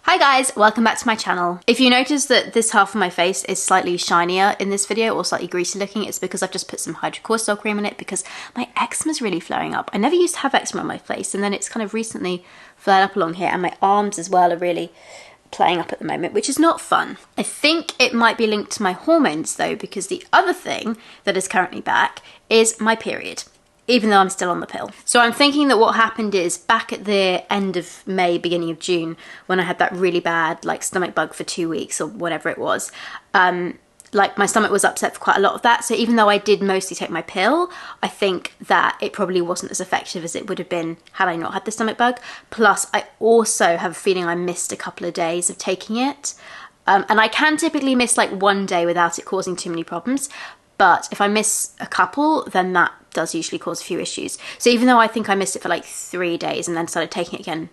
Hi guys, welcome back to my channel. If you notice that this half of my face is slightly shinier in this video or slightly greasy looking, it's because I've just put some hydrocortisone cream on it because my eczema's really flaring up. I never used to have eczema on my face and then it's kind of recently flared up along here, and my arms as well are really playing up at the moment, which is not fun. I think it might be linked to my hormones though, because the other thing that is currently back is my period, even though I'm still on the pill. So I'm thinking that what happened is back at the end of May, beginning of June, when I had that really bad like stomach bug for 2 weeks or whatever it was, like my stomach was upset for quite a lot of that. So even though I did mostly take my pill, I think that it probably wasn't as effective as it would have been had I not had the stomach bug. Plus I also have a feeling I missed a couple of days of taking it. And I can typically miss like 1 day without it causing too many problems. But if I miss a couple, then that does usually cause a few issues. So even though I think I missed it for like 3 days and then started taking it again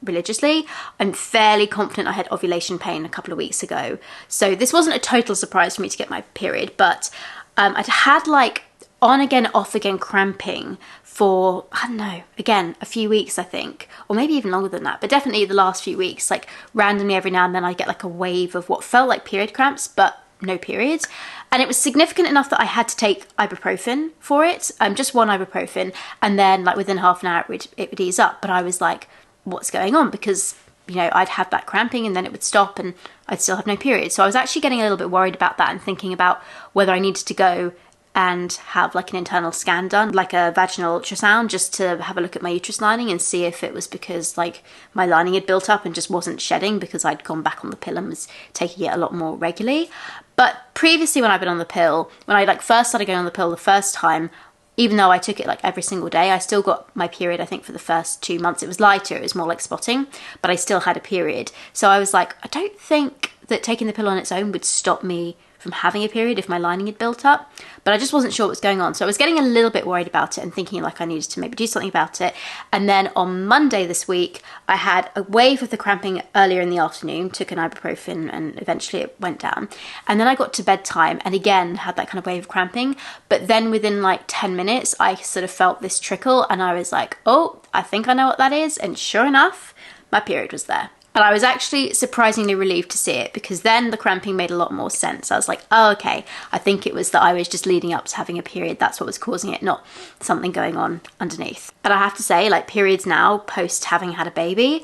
religiously, I'm fairly confident I had ovulation pain a couple of weeks ago. So this wasn't a total surprise for me to get my period, but I'd had like on again, off again cramping for, I don't know, again, a few weeks I think, or maybe even longer than that, but definitely the last few weeks, like randomly every now and then I get like a wave of what felt like period cramps, but no periods. And it was significant enough that I had to take ibuprofen for it, just one ibuprofen, and then like within half an hour it would ease up. But I was like, what's going on? Because, you know, I'd have that cramping and then it would stop and I'd still have no period. So I was actually getting a little bit worried about that and thinking about whether I needed to go and have like an internal scan done, like a vaginal ultrasound, just to have a look at my uterus lining and see if it was because like my lining had built up and just wasn't shedding because I'd gone back on the pill and was taking it a lot more regularly. But previously when I've been on the pill, when I like first started going on the pill the first time, even though I took it like every single day, I still got my period. I think for the first 2 months it was lighter, it was more like spotting, but I still had a period. So I was like, I don't think that taking the pill on its own would stop me from having a period if my lining had built up, but I just wasn't sure what was going on. So I was getting a little bit worried about it and thinking like I needed to maybe do something about it. And then on Monday this week, I had a wave of the cramping earlier in the afternoon, took an ibuprofen and eventually it went down. And then I got to bedtime and again had that kind of wave of cramping. But then within like 10 minutes, I sort of felt this trickle and I was like, oh, I think I know what that is. And sure enough, my period was there. And I was actually surprisingly relieved to see it because then the cramping made a lot more sense. I was like, oh, okay, I think it was that I was just leading up to having a period. That's what was causing it, not something going on underneath. And I have to say, like periods now, post having had a baby,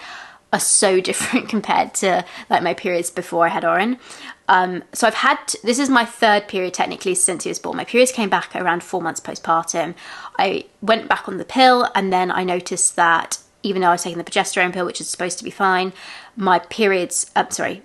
are so different compared to like my periods before I had Oren. So I've had, this is my third period technically since he was born. My periods came back around 4 months postpartum. I went back on the pill and then I noticed that even though I was taking the progesterone pill, which is supposed to be fine, my periods,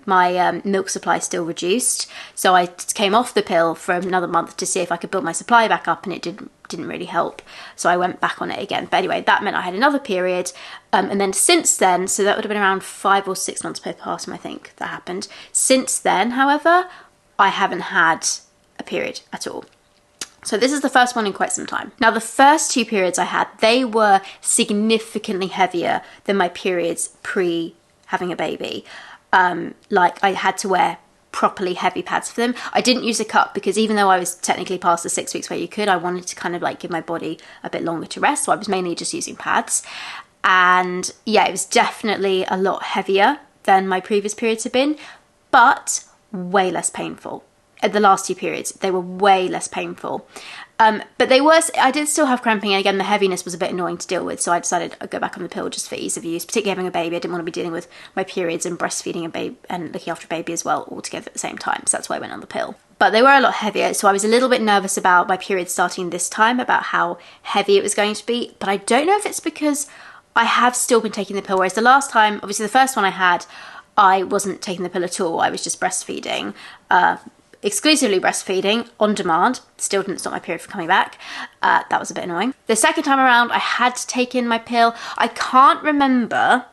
my milk supply still reduced. So I came off the pill for another month to see if I could build my supply back up, and it didn't really help. So I went back on it again. But anyway, that meant I had another period. And then since then, so that would have been around 5 or 6 months postpartum, I think that happened. Since then, however, I haven't had a period at all. So this is the first one in quite some time. Now the first 2 periods I had, they were significantly heavier than my periods pre having a baby. Like I had to wear properly heavy pads for them. I didn't use a cup because even though I was technically past the 6 weeks where you could, I wanted to kind of like give my body a bit longer to rest. So I was mainly just using pads. And yeah, it was definitely a lot heavier than my previous periods had been, but way less painful. At the last 2 periods, they were way less painful. But they were, I did still have cramping, and again, the heaviness was a bit annoying to deal with, so I decided I'd go back on the pill just for ease of use, particularly having a baby. I didn't want to be dealing with my periods and breastfeeding a baby and looking after a baby as well all together at the same time, so that's why I went on the pill. But they were a lot heavier, so I was a little bit nervous about my periods starting this time, about how heavy it was going to be, but I don't know if it's because I have still been taking the pill, whereas the last time, obviously the first one I had, I wasn't taking the pill at all, I was just breastfeeding, exclusively breastfeeding on demand. Still didn't stop my period from coming back. That was a bit annoying. The second time around, I had to take in my pill. I can't remember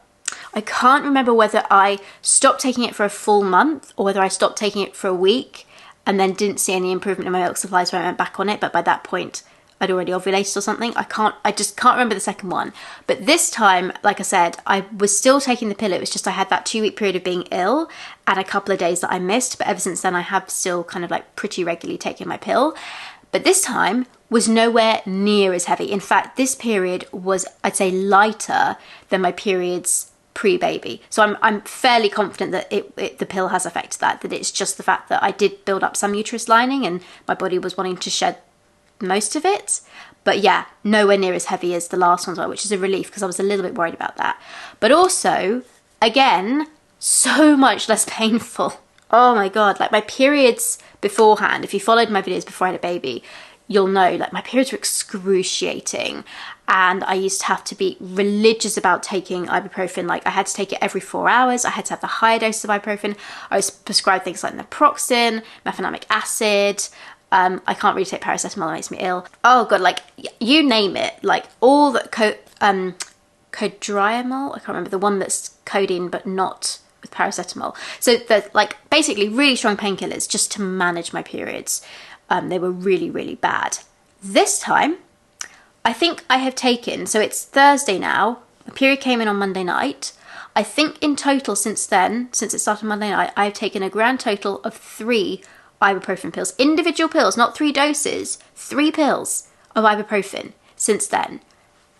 whether I stopped taking it for a full month or whether I stopped taking it for a week and then didn't see any improvement in my milk supply, so I went back on it. But by that point, I'd already ovulated or something. I just can't remember the second one. But this time, like I said, I was still taking the pill. It was just I had that 2 week period of being ill and a couple of days that I missed. But ever since then, I have still kind of like pretty regularly taken my pill. But this time was nowhere near as heavy. In fact, this period was, I'd say, lighter than my periods pre-baby. So I'm fairly confident that the pill has affected that it's just the fact that I did build up some uterus lining and my body was wanting to shed most of it. But yeah, nowhere near as heavy as the last ones were, which is a relief because I was a little bit worried about that. But also, again, so much less painful. Oh my God, like my periods beforehand, if you followed my videos before I had a baby, you'll know like my periods were excruciating. And I used to have to be religious about taking ibuprofen. Like I had to take it every 4 hours. I had to have the higher dose of ibuprofen. I was prescribed things like naproxen, mefenamic acid. I can't really take paracetamol, it makes me ill. Oh God, like you name it, like all the codriamol, I can't remember, the one that's codeine but not with paracetamol. So they're like basically really strong painkillers just to manage my periods. They were really, really bad. This time, I think I have taken, so it's Thursday now, my period came in on Monday night. I think in total since then, since it started Monday night, I've taken a grand total of 3 ibuprofen pills. Individual pills, not 3 doses, 3 pills of ibuprofen since then.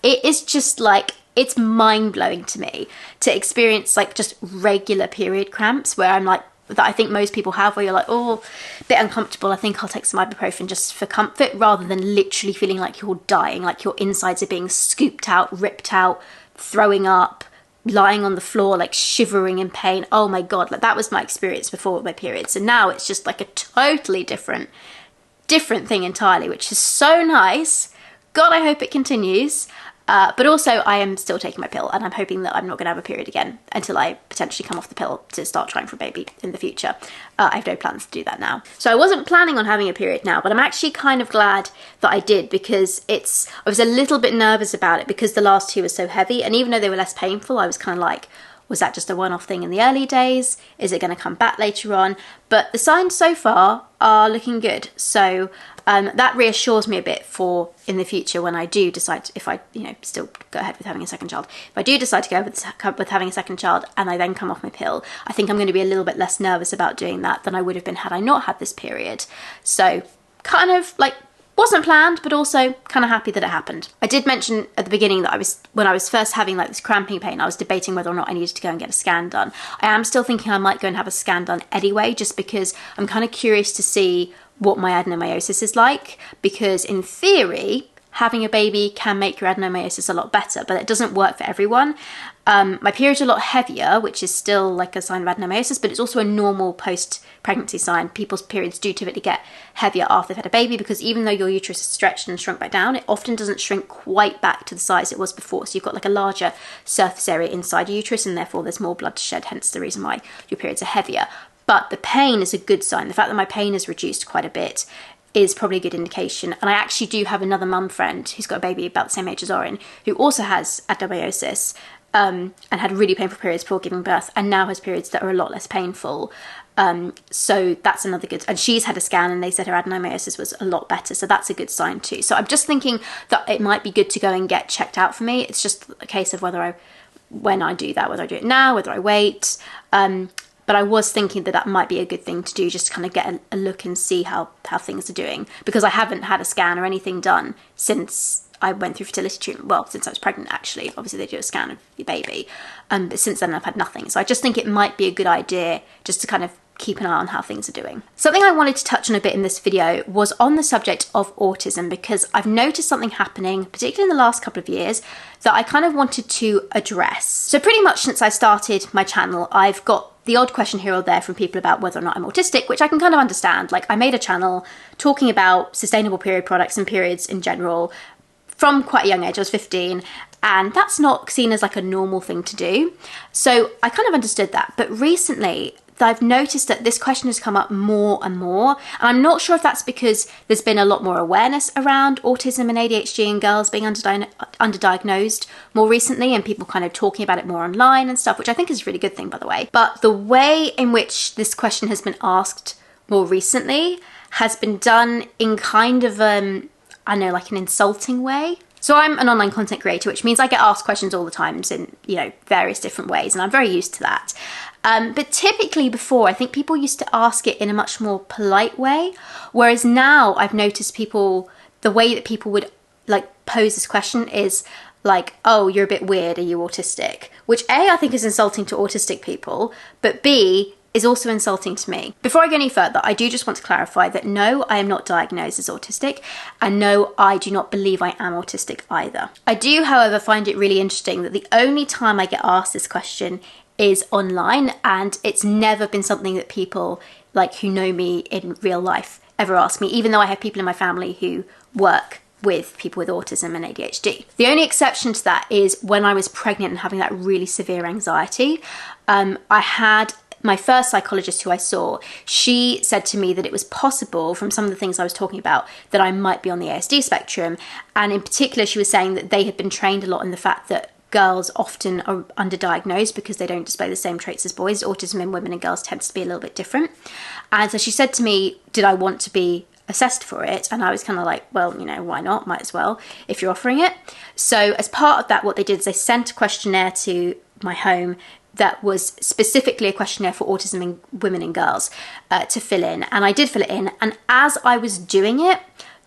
It is just like, it's mind-blowing to me to experience like just regular period cramps where I'm like, that I think most people have, where you're like, oh, a bit uncomfortable, I think I'll take some ibuprofen just for comfort, rather than literally feeling like you're dying, like your insides are being scooped out, ripped out, throwing up, lying on the floor, like shivering in pain. Oh my God, like that was my experience before with my periods. And now it's just like a totally different thing entirely, which is so nice. God, I hope it continues. But also I am still taking my pill and I'm hoping that I'm not going to have a period again until I potentially come off the pill to start trying for a baby in the future. I have no plans to do that now. So I wasn't planning on having a period now, but I'm actually kind of glad that I did, because I was a little bit nervous about it because the last 2 were so heavy, and even though they were less painful, I was kind of like, was that just a one-off thing in the early days? Is it going to come back later on? But the signs so far are looking good. So that reassures me a bit for in the future when I do decide, if I still go ahead with having a second child. If I do decide to go with having a second child and I then come off my pill, I think I'm going to be a little bit less nervous about doing that than I would have been had I not had this period. So kind of like, wasn't planned, but also kind of happy that it happened. I did mention at the beginning that when I was first having like this cramping pain, I was debating whether or not I needed to go and get a scan done. I am still thinking I might go and have a scan done anyway, just because I'm kind of curious to see what my adenomyosis is like, because in theory, having a baby can make your adenomyosis a lot better, but it doesn't work for everyone. My periods are a lot heavier, which is still like a sign of adenomyosis, but it's also a normal post-pregnancy sign. People's periods do typically get heavier after they've had a baby, because even though your uterus is stretched and shrunk back down, it often doesn't shrink quite back to the size it was before. So you've got like a larger surface area inside your uterus, and therefore there's more blood to shed, hence the reason why your periods are heavier. But the pain is a good sign. The fact that my pain has reduced quite a bit is probably a good indication. And I actually do have another mum friend who's got a baby about the same age as Oren, who also has adenomyosis, and had really painful periods before giving birth, and now has periods that are a lot less painful. So that's another good, and she's had a scan and they said her adenomyosis was a lot better, so that's a good sign too. So I'm just thinking that it might be good to go and get checked out for me. It's just a case of when I do that, whether I do it now, whether I wait. But I was thinking that might be a good thing to do, just to kind of get a look and see how things are doing, because I haven't had a scan or anything done since I went through fertility treatment. Well, since I was pregnant, actually. Obviously, they do a scan of your baby. But since then, I've had nothing. So I just think it might be a good idea just to kind of keep an eye on how things are doing. Something I wanted to touch on a bit in this video was on the subject of autism, because I've noticed something happening, particularly in the last couple of years, that I kind of wanted to address. So pretty much since I started my channel, I've got the odd question here or there from people about whether or not I'm autistic, which I can kind of understand. Like, I made a channel talking about sustainable period products and periods in general from quite a young age. I was 15, and that's not seen as like a normal thing to do. So I kind of understood that. But recently, I've noticed that this question has come up more and more, and I'm not sure if that's because there's been a lot more awareness around autism and ADHD in girls being underdiagnosed more recently, and people kind of talking about it more online and stuff, which I think is a really good thing, by the way. But the way in which this question has been asked more recently has been done in kind of I know, like an insulting way. So I'm an online content creator, which means I get asked questions all the time in, various different ways, and I'm very used to that. But typically before, I think people used to ask it in a much more polite way, whereas now I've noticed the way that people would like pose this question is like, oh, you're a bit weird, are you autistic? Which A, I think is insulting to autistic people, but B, is also insulting to me. Before I go any further, I do just want to clarify that no, I am not diagnosed as autistic, and no, I do not believe I am autistic either. I do, however, find it really interesting that the only time I get asked this question is online, and it's never been something that people like who know me in real life ever ask me, even though I have people in my family who work with people with autism and ADHD. The only exception to that is when I was pregnant and having that really severe anxiety. I had my first psychologist who I saw, she said to me that it was possible from some of the things I was talking about that I might be on the ASD spectrum. And in particular, she was saying that they had been trained a lot in the fact that girls often are underdiagnosed because they don't display the same traits as boys. Autism in women and girls tends to be a little bit different. And so she said to me, did I want to be assessed for it? And I was kind of like, well, you know, why not? Might as well, if you're offering it. So as part of that, what they did is they sent a questionnaire to my home that was specifically a questionnaire for autism in women and girls to fill in. And I did fill it in. And as I was doing it,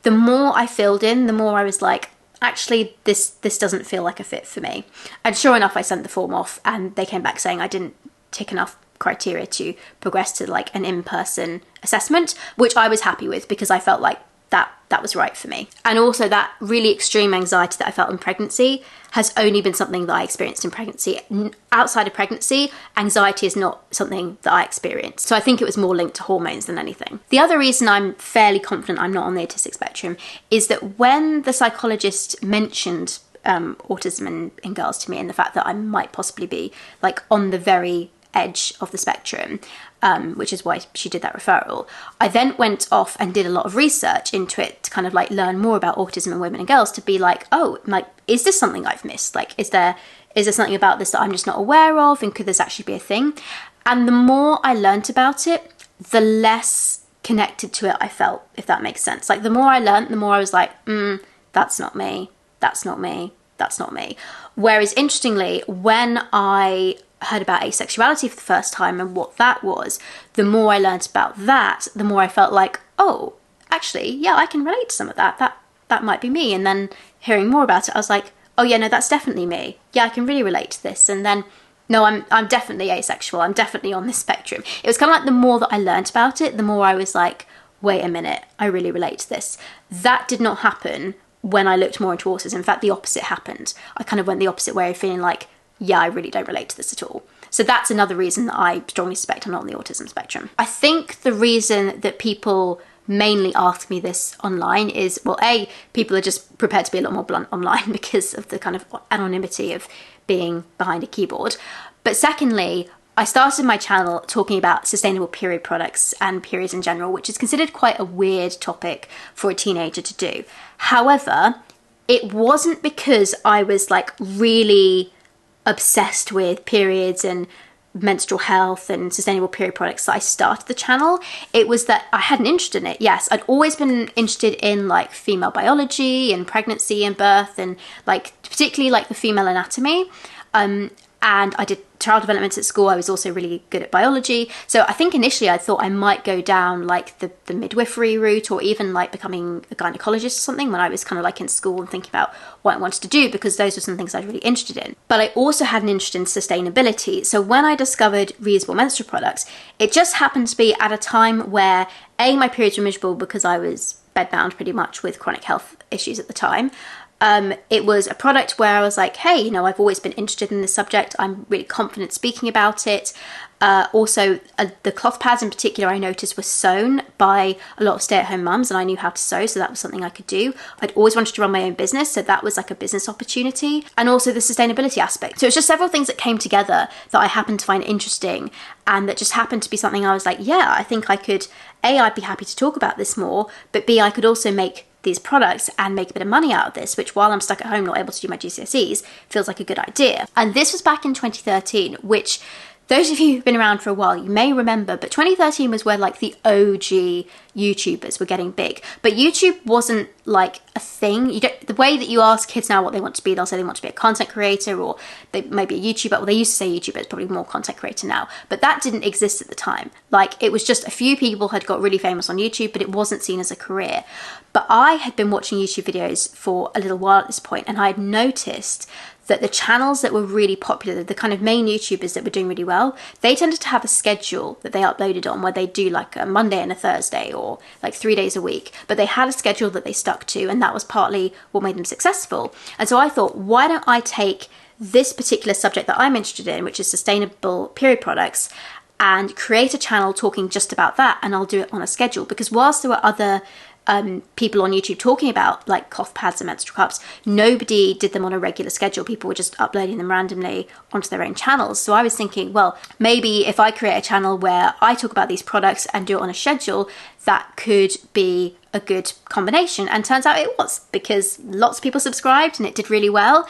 the more I filled in, the more I was like, actually, this doesn't feel like a fit for me. And sure enough, I sent the form off and they came back saying I didn't tick enough criteria to progress to like an in-person assessment, which I was happy with because I felt like that was right for me. And also that really extreme anxiety that I felt in pregnancy has only been something that I experienced in pregnancy. Outside of pregnancy, anxiety is not something that I experienced. So I think it was more linked to hormones than anything. The other reason I'm fairly confident I'm not on the autistic spectrum is that when the psychologist mentioned autism in girls to me and the fact that I might possibly be like on the very edge of the spectrum, which is why she did that referral, I then went off and did a lot of research into it to kind of like learn more about autism in women and girls, to be like, oh, like, is this something I've missed? Like, is there something about this that I'm just not aware of? And could this actually be a thing? And the more I learnt about it, the less connected to it I felt, if that makes sense. Like, the more I learnt, the more I was like, that's not me, that's not me, that's not me. Whereas interestingly, when I heard about asexuality for the first time and what that was, the more I learned about that, the more I felt like, oh, actually, yeah, I can relate to some of that. That might be me. And then hearing more about it, I was like, oh yeah, no, that's definitely me. Yeah, I can really relate to this. And then, no, I'm definitely asexual. I'm definitely on this spectrum. It was kind of like the more that I learned about it, the more I was like, wait a minute, I really relate to this. That did not happen when I looked more into autism. In fact, the opposite happened. I kind of went the opposite way of feeling like, yeah, I really don't relate to this at all. So that's another reason that I strongly suspect I'm not on the autism spectrum. I think the reason that people mainly ask me this online is, well, A, people are just prepared to be a lot more blunt online because of the kind of anonymity of being behind a keyboard. But secondly, I started my channel talking about sustainable period products and periods in general, which is considered quite a weird topic for a teenager to do. However, it wasn't because I was like really obsessed with periods and menstrual health and sustainable period products that I started the channel. It was that I had an interest in it. Yes, I'd always been interested in like female biology and pregnancy and birth and like particularly like the female anatomy. And I did child development at school. I was also really good at biology. So I think initially I thought I might go down like the midwifery route or even like becoming a gynecologist or something when I was kind of like in school and thinking about what I wanted to do, because those were some things I was really interested in. But I also had an interest in sustainability. So when I discovered reusable menstrual products, it just happened to be at a time where A, my periods were miserable because I was bedbound pretty much with chronic health issues at the time. It was a product where I was like, hey, you know, I've always been interested in this subject. I'm really confident speaking about it. Also, the cloth pads in particular I noticed were sewn by a lot of stay-at-home mums, and I knew how to sew, so that was something I could do. I'd always wanted to run my own business, so that was like a business opportunity. And also the sustainability aspect. So it's just several things that came together that I happened to find interesting, and that just happened to be something I was like, yeah, I think I could, A, I'd be happy to talk about this more, but B, I could also make these products and make a bit of money out of this, which while I'm stuck at home not able to do my GCSEs feels like a good idea. And this was back in 2013, which those of you who've been around for a while, you may remember, but 2013 was where like the OG YouTubers were getting big. But YouTube wasn't like a thing. You don't, the way that you ask kids now what they want to be, they'll say they want to be a content creator, or they maybe a YouTuber. Well, they used to say YouTuber, it's probably more content creator now, but that didn't exist at the time. Like, it was just a few people had got really famous on YouTube, but it wasn't seen as a career. But I had been watching YouTube videos for a little while at this point, and I had noticed that the channels that were really popular, the kind of main YouTubers that were doing really well, they tended to have a schedule that they uploaded on, where they do like a Monday and a Thursday, or like 3 days a week, but they had a schedule that they stuck to, and that was partly what made them successful. And so I thought, why don't I take this particular subject that I'm interested in, which is sustainable period products, and create a channel talking just about that, and I'll do it on a schedule. Because whilst there were other people on YouTube talking about like cloth pads and menstrual cups, nobody did them on a regular schedule. People were just uploading them randomly onto their own channels. So I was thinking, well, maybe if I create a channel where I talk about these products and do it on a schedule, that could be a good combination. And turns out it was, because lots of people subscribed and it did really well.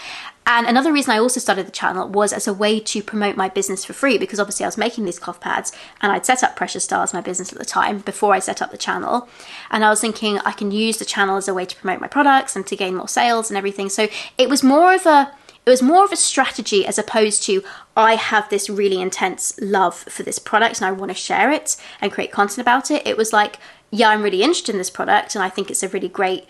And another reason I also started the channel was as a way to promote my business for free, because obviously I was making these cloth pads, and I'd set up Precious Stars, my business at the time, before I set up the channel. And I was thinking I can use the channel as a way to promote my products and to gain more sales and everything. So it was more of a strategy, as opposed to, I have this really intense love for this product and I want to share it and create content about it. It was like, yeah, I'm really interested in this product and I think it's a really great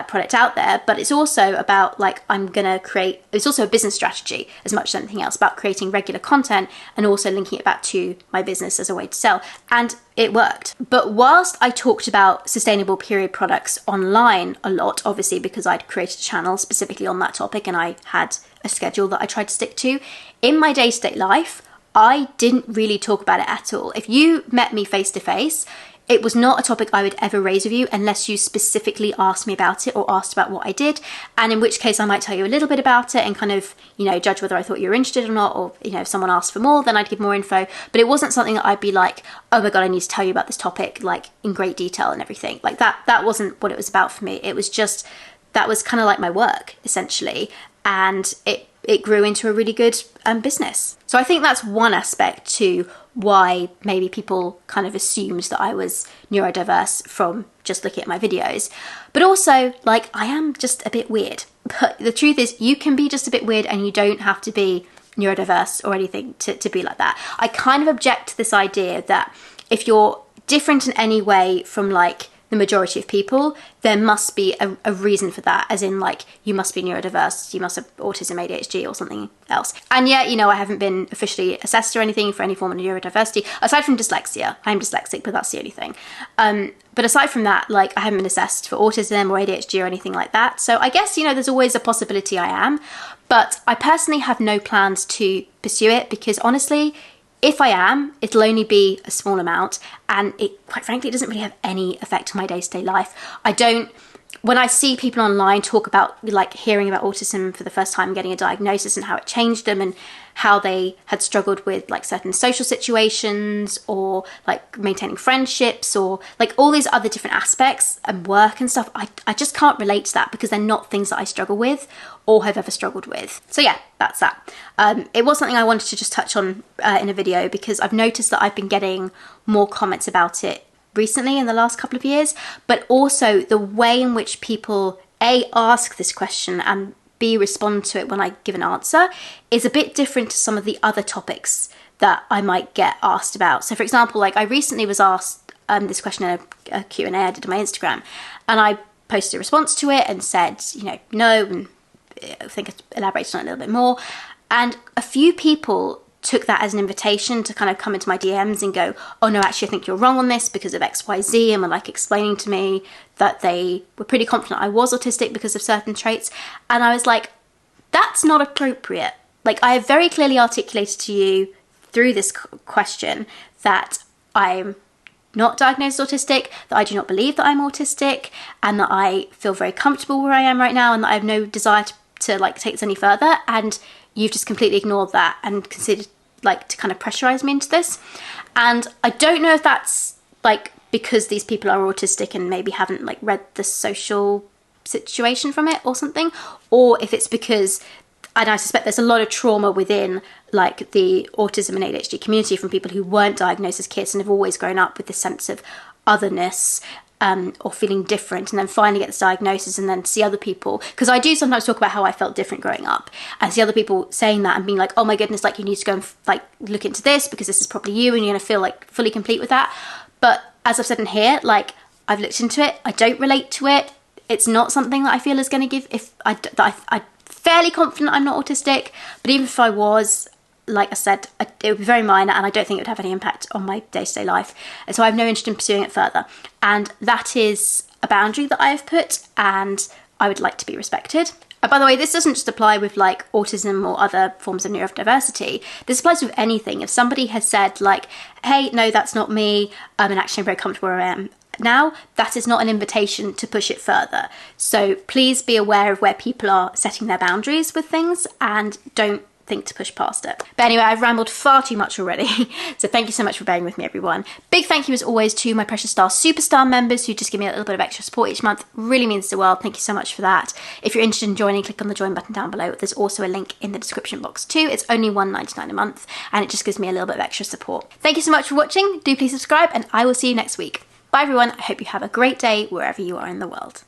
product out there, but it's also about like, it's also a business strategy as much as anything else, about creating regular content and also linking it back to my business as a way to sell. And it worked. But whilst I talked about sustainable period products online a lot, obviously because I'd created a channel specifically on that topic and I had a schedule that I tried to stick to, in my day-to-day life, I didn't really talk about it at all. If you met me face to face, it was not a topic I would ever raise with you unless you specifically asked me about it or asked about what I did. And in which case I might tell you a little bit about it and kind of, judge whether I thought you were interested or not. Or, if someone asked for more, then I'd give more info. But it wasn't something that I'd be like, oh my God, I need to tell you about this topic, like in great detail and everything. Like that wasn't what it was about for me. It was just, that was kind of like my work, essentially. And it grew into a really good business. So I think that's one aspect to why maybe people kind of assumed that I was neurodiverse from just looking at my videos. But also, like, I am just a bit weird. But the truth is, you can be just a bit weird and you don't have to be neurodiverse or anything to be like that. I kind of object to this idea that if you're different in any way from like the majority of people, there must be a reason for that, as in like, you must be neurodiverse, you must have autism, ADHD or something else. And yet, I haven't been officially assessed or anything for any form of neurodiversity, aside from dyslexia. I'm dyslexic, but that's the only thing. But aside from that, like, I haven't been assessed for autism or ADHD or anything like that. So I guess, there's always a possibility I am, but I personally have no plans to pursue it, because honestly, if I am, it'll only be a small amount, and it, quite frankly, it doesn't really have any effect on my day-to-day life. When I see people online talk about like hearing about autism for the first time, getting a diagnosis and how it changed them and how they had struggled with like certain social situations or like maintaining friendships or like all these other different aspects and work and stuff, I just can't relate to that, because they're not things that I struggle with or have ever struggled with. So yeah, that's that. It was something I wanted to just touch on in a video, because I've noticed that I've been getting more comments about it recently in the last couple of years, but also the way in which people A, ask this question and B, respond to it when I give an answer is a bit different to some of the other topics that I might get asked about. So for example, like I recently was asked this question in a Q&A I did on my Instagram, and I posted a response to it and said, no, and I think I elaborated on it a little bit more. And a few people took that as an invitation to kind of come into my DMs and go, oh no, actually I think you're wrong on this because of XYZ, and were like explaining to me that they were pretty confident I was autistic because of certain traits. And I was like, that's not appropriate. Like, I have very clearly articulated to you through this question that I'm not diagnosed autistic, that I do not believe that I'm autistic, and that I feel very comfortable where I am right now, and that I have no desire to like take this any further. And you've just completely ignored that and considered like to kind of pressurize me into this. And I don't know if that's like because these people are autistic and maybe haven't like read the social situation from it or something, or if it's because, and I suspect there's a lot of trauma within like the autism and ADHD community from people who weren't diagnosed as kids and have always grown up with this sense of otherness or feeling different, and then finally get this diagnosis and then see other people, because I do sometimes talk about how I felt different growing up and see other people saying that and being like, oh my goodness, like you need to go and like look into this because this is probably you and you're gonna feel like fully complete with that. But as I've said in here, like I've looked into it, I don't relate to it. It's not something that I feel is going to give, I'm fairly confident I'm not autistic, but even if I was, like I said, it would be very minor and I don't think it would have any impact on my day-to-day life. And so I have no interest in pursuing it further. And that is a boundary that I have put, and I would like to be respected. And by the way, this doesn't just apply with like autism or other forms of neurodiversity. This applies with anything. If somebody has said like, hey, no, that's not me, and actually I'm very comfortable where I am now, that is not an invitation to push it further. So please be aware of where people are setting their boundaries with things and don't think to push past it. But anyway, I've rambled far too much already. So thank you so much for bearing with me, everyone. Big thank you as always to my Precious Star Superstar members who just give me a little bit of extra support each month. Really means the world. Thank you so much for that. If you're interested in joining, click on the join button down below. There's also a link in the description box too. It's only $1.99 a month and it just gives me a little bit of extra support. Thank you so much for watching. Do please subscribe and I will see you next week. Bye everyone. I hope you have a great day wherever you are in the world.